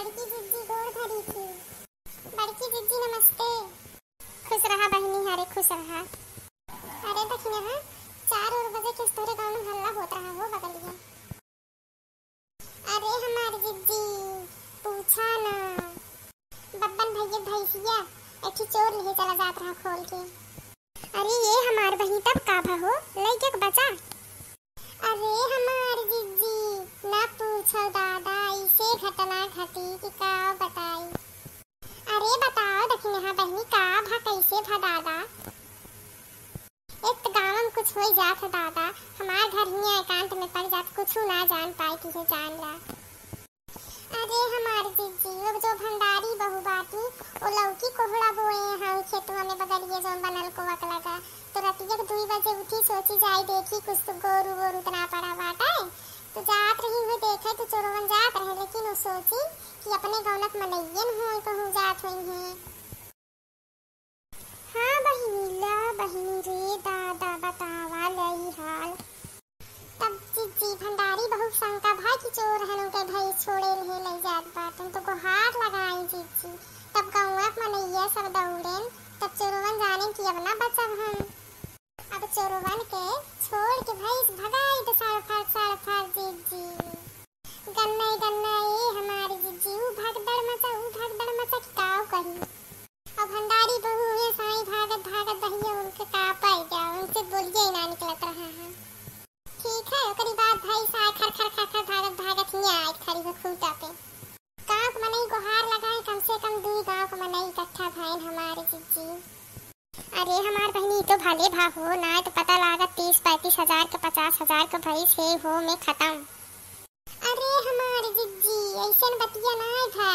बड़की जिज्जी गोड़ धरी थी। बड़की जिज्जी नमस्ते। खुश रहा बहनी, हरे खुश रहा। अरे दखिना हाँ, 4 बजे के तोरे गाँव में हल्ला होत रहा हो बगलिया। अरे हमारी जिज्जी पूछा ना, बब्बन भैया भैंसिया एक चोर ले चला जात रहा खोल के। अरे ये हमार बहनी तब का हो लइके के बचा। अरे हमार जिज्जी ना पूछो दादा, इसे घटना घटी कि का बताई। अरे बताओ दखिने हाँ बहनी, का भा कैसे भा दादा। एक तो गाँव में कुछ हो जात है दादा, हमार घर ही एकांत में पड़ जात, कुछ ना जान पाए किसे जान ला। अरे हमार जिज्जी वो जो भंडारी बहू बाटी वो लौकी कोहड़ा बोए हाँ खेतवा में बगलिए जो बनल को वक लगा, तो रतिया के 2 बजे उठी सोची जाई देखी कुछ तो गोरू वोरू तना पड़ा बाटा है, तो जात रही हुई देखे तो चोरवन जात रहे, लेकिन वो सोची कि अपने गौनक मनइयन हो कहूँ जात हुई है। हाँ बहिनी ला बहिनी रे दादा बतावा लई हाल। तब जिज्जी भंडारी बहुत शंका भाई की चोर है उनके भाई छोड़े ले ले जात बात, तो गुहार लगाई जिज्जी। तब गौनक मनइया सब दौड़ेन, तब चोरवन जाने कि अब ना बचब हम। अब चोरवन के छोड़ के भाई भगाई तो साड़ जिज्जी। गन्ना ये हमारी जिज्जी ऊ भगदड़ मचा कि काव कही। अब भंडारी बहू है साई भागत दहिया उनके का पाई जाओ, उनसे बोलिए ना निकलत रहा है। ठीक है ओकरी बात भाई साई खर भागत ही आए खड़ी हो खूंटा पे। गाँव को मनई गुहार लगाए, कम से कम 2 गाँव को मनई इकट्ठा भाईन हमारे जिज्जी। अरे हमार बहनी तो भले भा हो ना, तो पता लागत 30-35 हजार के 50 हजार के भाई से हो में खत्म। अरे हमारे जिज्जी ऐसे बतिया ना था,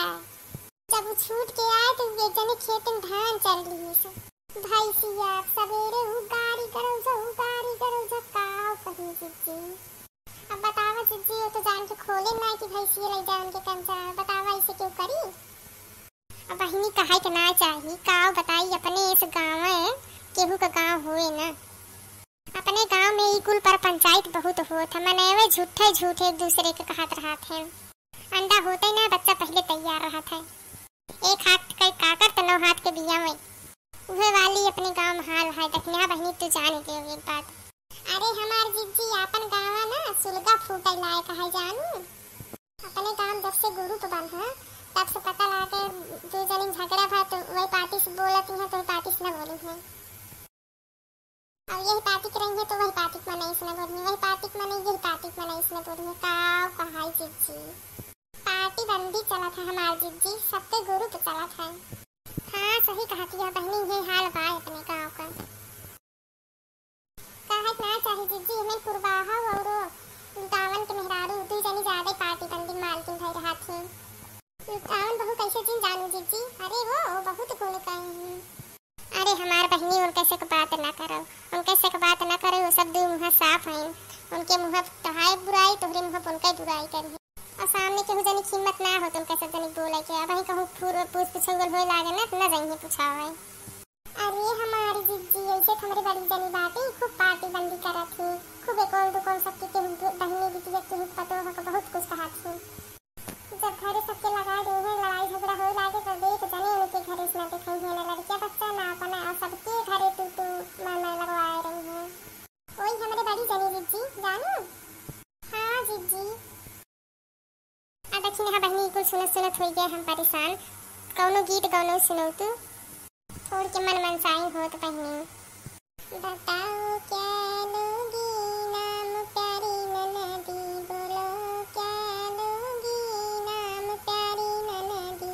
जब वो छूट के आए तो एक जने खेत में धान चल रही है भाई सिया सवेरे उगारी करो जो काव कही जिज्जी। अब बतावा जिज्जी वो तो जान के खोले ना कि भाई सिया ले जाए उनके कम जा, बतावा इसे क्यों करी। अब बहिनी कहे के ना चाहिए काव बताई, अपने इस गाँव में केहू का गाँव हुए ना, अपने गांव में ई कुल पर पंचायत बहुत होत है, मनेवे झूठे एक दूसरे के कहत रहा थे। अंडा होते ना बच्चा पहले तैयार रहा था, एक हाथ के काकर तो 9 हाथ के बिया में उहे वाली अपने गांव में हाल है। दखनिया बहनी तू जान दे एक बात। अरे हमार जिज्जी अपन गाँव ना सुलगा फूटे लाए कहे जानू। अपने गाँव जब से गुरु तो बंद है तब से पता लगा 2 जने झगड़ा भा तो वही पार्टी से बोलती है तो पार्टी से न बोली है। अब यही पार्टी करेंगे तो वही पार्टी मनाई इसने बोली, वही पार्टी मनाई यही पार्टी मनाई इसने बोली। काव कहाई जिज्जी पार्टी बंदी चला था हमार जिज्जी, सबके गुरु पे चला था। हाँ सही कहती है बहनी, ये हाल बा अपने गाँव का। कहे ना चाहे जिज्जी हमें कुरबाहा और लुटावन के मेहरारू 2 जनी ज्यादा पार्टी बंदी मालकिन भाई रहा थी। लुटावन बहु कैसे जिन जानू जिज्जी। अरे वो बहुत गुण कहे। अरे हमार बहनी उनके से बात ना करो, वो सब 2 मुँह साफ हैं, उनके मुँह तहाय बुराई तोहरे मुँह उनके बुराई करी और सामने केहू जनी कीमत ना हो तुमके सब जनी बोले के। अब कहूँ पूछ पुछौल होए लागे ना न जाइए पूछाओ है। अरे हमारी जिज्जी ऐसे हमारी बड़ी जनी बातें खूब पार्टी बंदी करत थी, खूब एक दुकान सबके केहू बहनी बिटिया केहू पतो हो बहुत कुछ कहा थी। जब घरे सबके लगा दे लड़ाई झगड़ा हो लागे तो देख जने उनके घरे ना देखई है ना लड़किया बच्चा ना अपना और सबके घरे तू मामा लगवाए रही है। ओई हमारे बड़ी जनी जिज्जी जानू। हाँ जिज्जी। अब दक्षिण हाँ बहनी कुल सुनत हो गए हम परेशान, कौनो गीत गौनो सुनो तू थोड़ के मन मनसाई हो तो बहनी। बताओ क्या लोगी नाम प्यारी ननदी, बोलो क्या लोगी नाम प्यारी ननदी।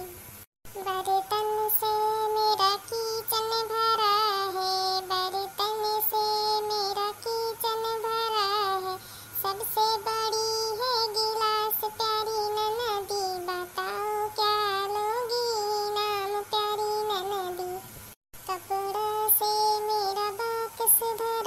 बर्तन से मेरा किचन भरा है, बर्तन से मेरा किचन भरा है, सबसे बड़ी है गिलास प्यारी ननदी। बताओ क्या लोगी नाम प्यारी ननदी। कपड़ों से मेरा बॉक्स भरा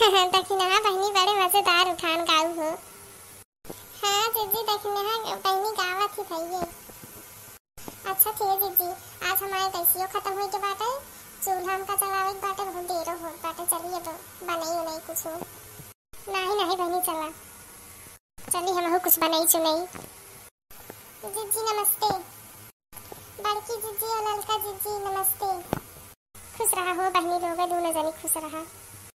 दक्षिणा बहनी बड़े मजेदार उठान गाऊ हो। हाँ जीजी दक्षिणा बहनी गावत ही भइये। अच्छा ठीक है जीजी, आज हमारे गैसियो खत्म हुई के बाटे, चूल्हा हमका जलावे के बाटे, बहुत देर हो बाटे, चलिए तो बनाई उनाई कुछ हो। नहीं नहीं बहनी चला, चलिए हम कुछ बनाई चुनाई। जीजी नमस्ते। बड़की जीजी और ललका जीजी नमस्ते। खुश रहा हो बहनी लोग, दोनों जनी खुश रहा।